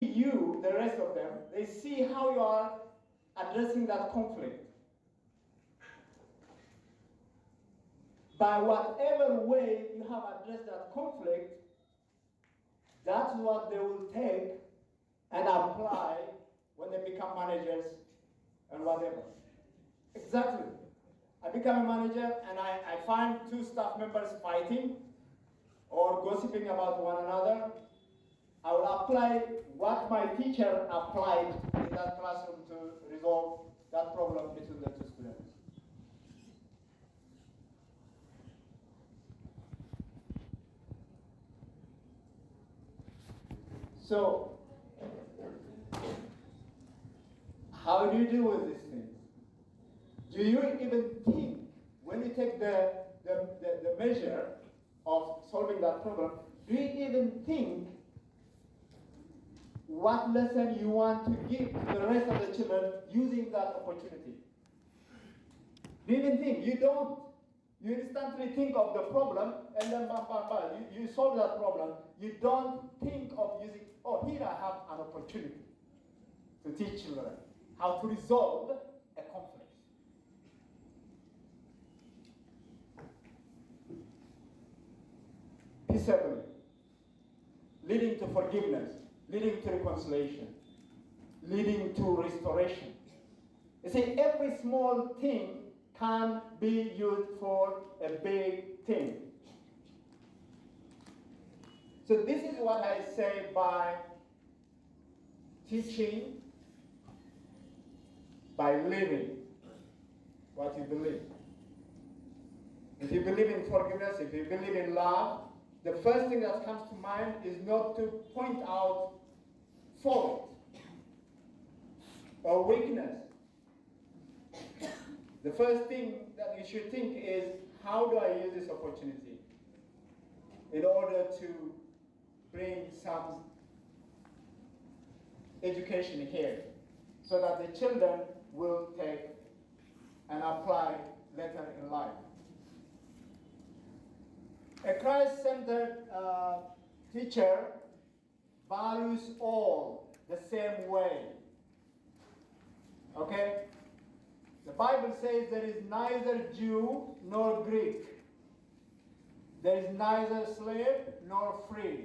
you, the rest of them, they see how you are addressing that conflict. By whatever way you have addressed that conflict, that's what they will take and apply when they become managers and whatever. Exactly. I become a manager and I find two staff members fighting or gossiping about one another. I will apply what my teacher applied in that classroom to resolve that problem between the two students. So, how do you deal with these things? Do you even think, when you take the measure of solving that problem, do you even think what lesson you want to give to the rest of the children using that opportunity? Do you even think? You don't. You instantly think of the problem and then bam, bam, bam, you solve that problem. You don't think of using, oh, here I have an opportunity to teach children how to resolve a conflict. Peaceably, leading to forgiveness, leading to reconciliation, leading to restoration. You see, every small thing can be used for a big thing. So this is what I say by teaching, by living what you believe. If you believe in forgiveness, if you believe in love, the first thing that comes to mind is not to point out fault or weakness. The first thing that you should think is, how do I use this opportunity in order to bring some education here so that the children will take and apply later in life. A Christ-centered teacher values all the same way. Okay? The Bible says there is neither Jew nor Greek. There is neither slave nor free.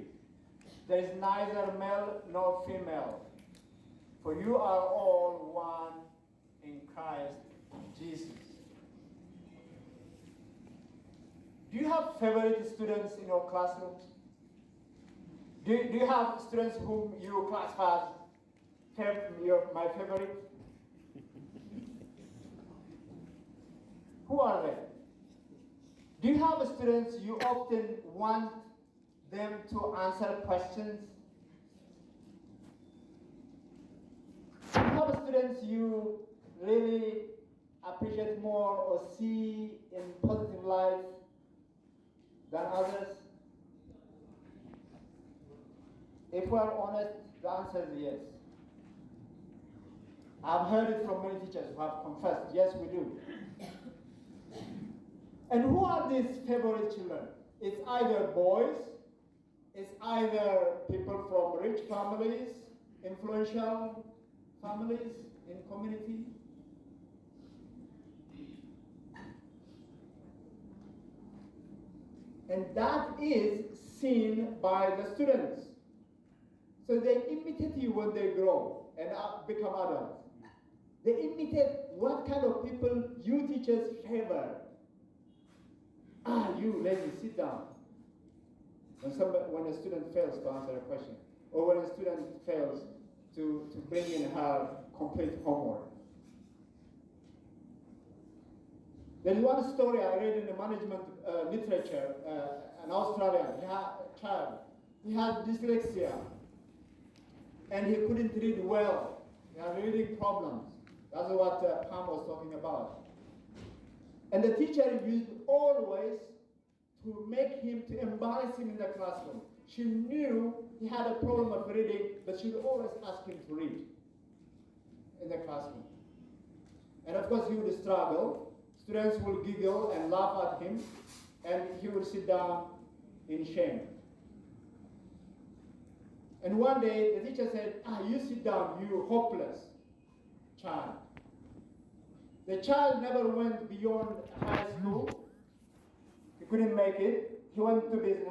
There is neither male nor female. For you are all one in Christ Jesus. Do you have favorite students in your classrooms? Do you have students whom you classify as my favorite? Who are they? Do you have students you often want them to answer questions? Do you have students you really appreciate more or see in positive light than others? If we are honest, the answer is yes. I've heard it from many teachers who have confessed, yes, we do. And who are these favorite children? It's either boys, it's either people from rich families, influential families in community. And that is seen by the students. So they imitate you when they grow and become adults. They imitate what kind of people you teachers favor. You lazy, sit down. When a student fails to answer a question, or when a student fails to bring in her complete homework. There's one story I read in the management literature, an Australian, he had a child. He had dyslexia, and he couldn't read well. He had reading problems. That's what Pam was talking about. And the teacher used always to make him, to embarrass him in the classroom. She knew he had a problem of reading, but she would always ask him to read in the classroom. And of course he would struggle. Students will giggle and laugh at him, and he would sit down in shame. And one day the teacher said, you sit down, you hopeless child. The child never went beyond high school. He couldn't make it. He went to business.